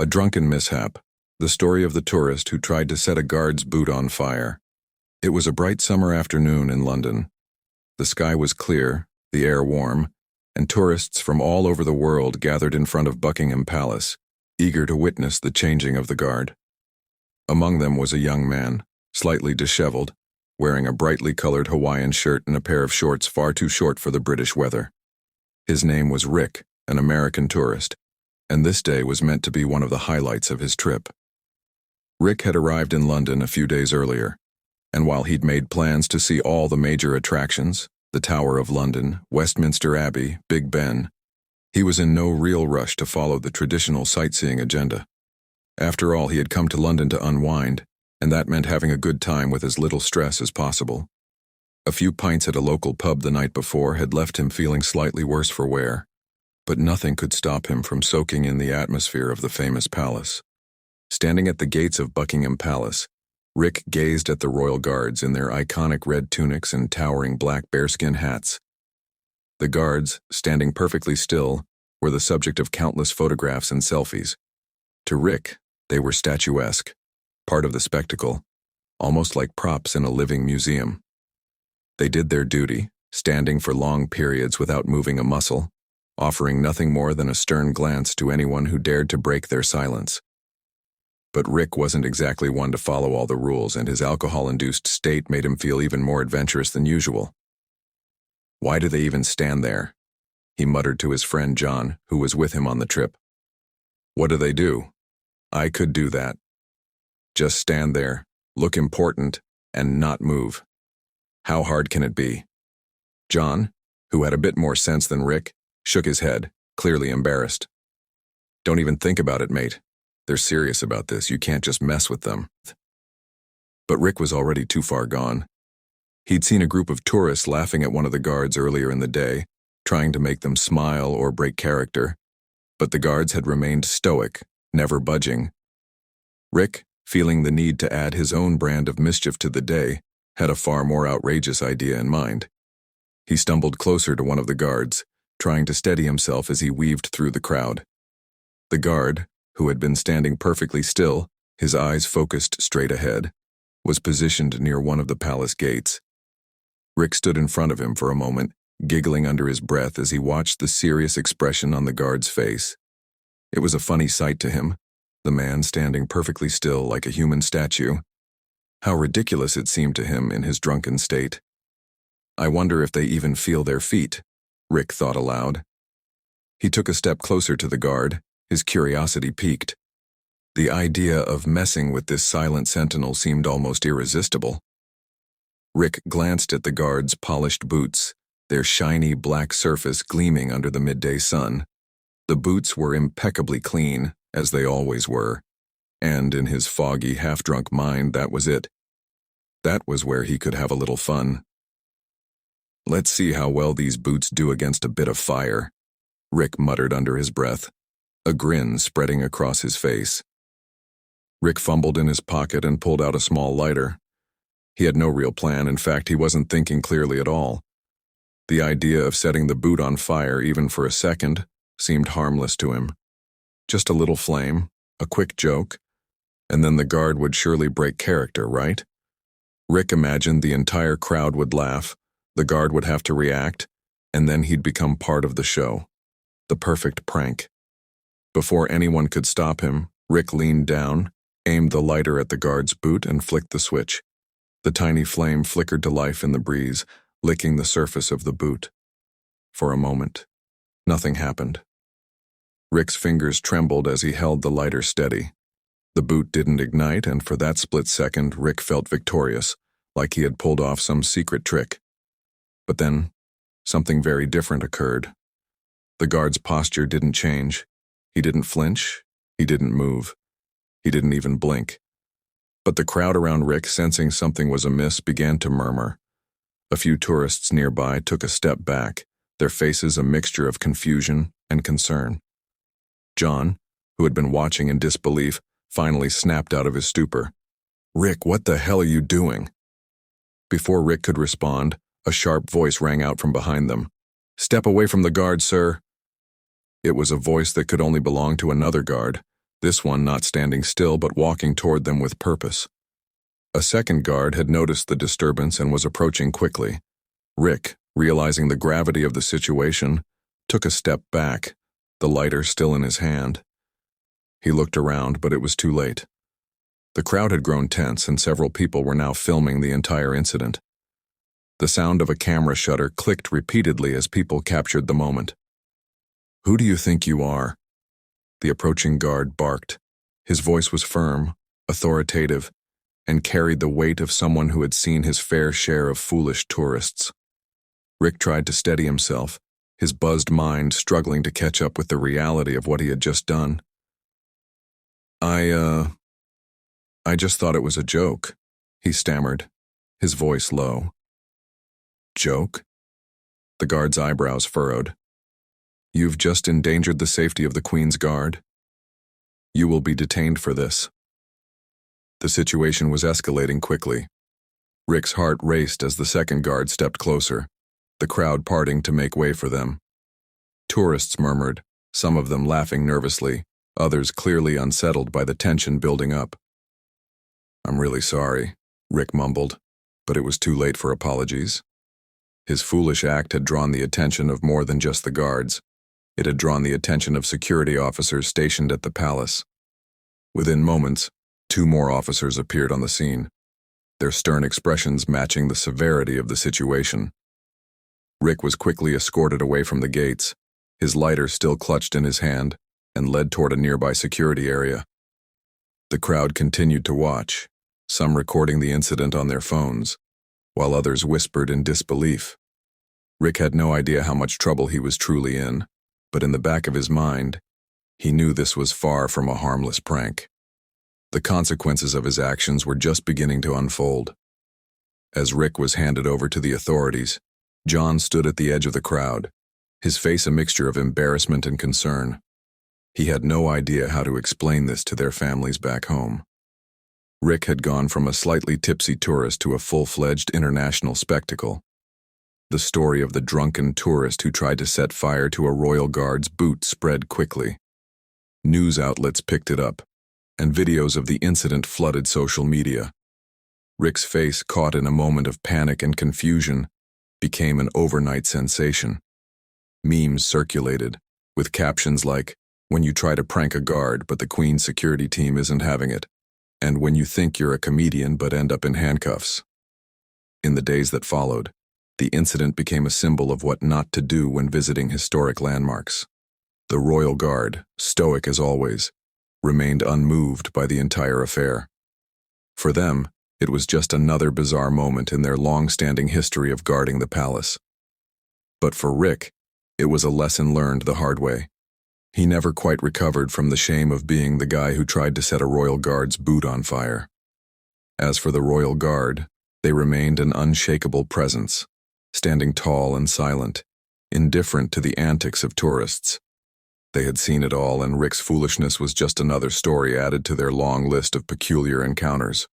A drunken mishap, the story of the tourist who tried to set a guard's boot on fire. It was a bright summer afternoon in London. The sky was clear, the air warm, and tourists from all over the world gathered in front of Buckingham Palace, eager to witness the changing of the guard. Among them was a young man, slightly disheveled, wearing a brightly colored Hawaiian shirt and a pair of shorts far too short for the British weather. His name was Rick, an American tourist, and this day was meant to be one of the highlights of his trip. Rick had arrived in London a few days earlier, and while he'd made plans to see all the major attractions, the Tower of London, Westminster Abbey, Big Ben, he was in no real rush to follow the traditional sightseeing agenda. After all, he had come to London to unwind, and that meant having a good time with as little stress as possible. A few pints at a local pub the night before had left him feeling slightly worse for wear, but nothing could stop him from soaking in the atmosphere of the famous palace. Standing at the gates of Buckingham Palace, Rick gazed at the royal guards in their iconic red tunics and towering black bearskin hats. The guards, standing perfectly still, were the subject of countless photographs and selfies. To Rick, they were statuesque, part of the spectacle, almost like props in a living museum. They did their duty, standing for long periods without moving a muscle, offering nothing more than a stern glance to anyone who dared to break their silence. But Rick wasn't exactly one to follow all the rules, and his alcohol-induced state made him feel even more adventurous than usual. "Why do they even stand there?" he muttered to his friend John, who was with him on the trip. "What do they do? I could do that. Just stand there, look important, and not move. How hard can it be?" John, who had a bit more sense than Rick, shook his head, clearly embarrassed. "Don't even think about it, mate. They're serious about this. You can't just mess with them." But Rick was already too far gone. He'd seen a group of tourists laughing at one of the guards earlier in the day, trying to make them smile or break character, but the guards had remained stoic, never budging. Rick, feeling the need to add his own brand of mischief to the day, had a far more outrageous idea in mind. He stumbled closer to one of the guards, trying to steady himself as he weaved through the crowd. The guard, who had been standing perfectly still, his eyes focused straight ahead, was positioned near one of the palace gates. Rick stood in front of him for a moment, giggling under his breath as he watched the serious expression on the guard's face. It was a funny sight to him, the man standing perfectly still like a human statue. How ridiculous it seemed to him in his drunken state. "I wonder if they even feel their feet," Rick thought aloud. He took a step closer to the guard, his curiosity piqued. The idea of messing with this silent sentinel seemed almost irresistible. Rick glanced at the guard's polished boots, their shiny black surface gleaming under the midday sun. The boots were impeccably clean, as they always were, and in his foggy, half-drunk mind, that was it. That was where he could have a little fun. "Let's see how well these boots do against a bit of fire," Rick muttered under his breath, a grin spreading across his face. Rick fumbled in his pocket and pulled out a small lighter. He had no real plan. In fact, he wasn't thinking clearly at all. The idea of setting the boot on fire, even for a second, seemed harmless to him. Just a little flame, a quick joke, and then the guard would surely break character, right? Rick imagined the entire crowd would laugh, the guard would have to react, and then he'd become part of the show. The perfect prank. Before anyone could stop him, Rick leaned down, aimed the lighter at the guard's boot, and flicked the switch. The tiny flame flickered to life in the breeze, licking the surface of the boot. For a moment, nothing happened. Rick's fingers trembled as he held the lighter steady. The boot didn't ignite, and for that split second, Rick felt victorious, like he had pulled off some secret trick. But then, something very different occurred. The guard's posture didn't change. He didn't flinch. He didn't move. He didn't even blink. But the crowd around Rick, sensing something was amiss, began to murmur. A few tourists nearby took a step back, their faces a mixture of confusion and concern. John, who had been watching in disbelief, finally snapped out of his stupor. "Rick, what the hell are you doing?" Before Rick could respond, a sharp voice rang out from behind them. "Step away from the guard, sir." It was a voice that could only belong to another guard, this one not standing still but walking toward them with purpose. A second guard had noticed the disturbance and was approaching quickly. Rick, realizing the gravity of the situation, took a step back, the lighter still in his hand. He looked around, but it was too late. The crowd had grown tense, and several people were now filming the entire incident. The sound of a camera shutter clicked repeatedly as people captured the moment. "Who do you think you are?" The approaching guard barked. His voice was firm, authoritative, and carried the weight of someone who had seen his fair share of foolish tourists. Rick tried to steady himself, his buzzed mind struggling to catch up with the reality of what he had just done. I just thought it was a joke," he stammered, his voice low. "Joke?" The guard's eyebrows furrowed. "You've just endangered the safety of the Queen's Guard. You will be detained for this." The situation was escalating quickly. Rick's heart raced as the second guard stepped closer, the crowd parting to make way for them. Tourists murmured, some of them laughing nervously, others clearly unsettled by the tension building up. "I'm really sorry," Rick mumbled, but it was too late for apologies. His foolish act had drawn the attention of more than just the guards. It had drawn the attention of security officers stationed at the palace. Within moments, 2 more officers appeared on the scene, their stern expressions matching the severity of the situation. Rick was quickly escorted away from the gates, his lighter still clutched in his hand, and led toward a nearby security area. The crowd continued to watch, some recording the incident on their phones, while others whispered in disbelief. Rick had no idea how much trouble he was truly in, but in the back of his mind, he knew this was far from a harmless prank. The consequences of his actions were just beginning to unfold. As Rick was handed over to the authorities, John stood at the edge of the crowd, his face a mixture of embarrassment and concern. He had no idea how to explain this to their families back home. Rick had gone from a slightly tipsy tourist to a full-fledged international spectacle. The story of the drunken tourist who tried to set fire to a Royal Guard's boot spread quickly. News outlets picked it up, and videos of the incident flooded social media. Rick's face, caught in a moment of panic and confusion, became an overnight sensation. Memes circulated, with captions like, "When you try to prank a guard but the Queen's security team isn't having it," and "When you think you're a comedian but end up in handcuffs." In the days that followed, the incident became a symbol of what not to do when visiting historic landmarks. The Royal Guard, stoic as always, remained unmoved by the entire affair. For them, it was just another bizarre moment in their long-standing history of guarding the palace. But for Rick, it was a lesson learned the hard way. He never quite recovered from the shame of being the guy who tried to set a Royal Guard's boot on fire. As for the Royal Guard, they remained an unshakable presence, standing tall and silent, indifferent to the antics of tourists. They had seen it all, and Rick's foolishness was just another story added to their long list of peculiar encounters.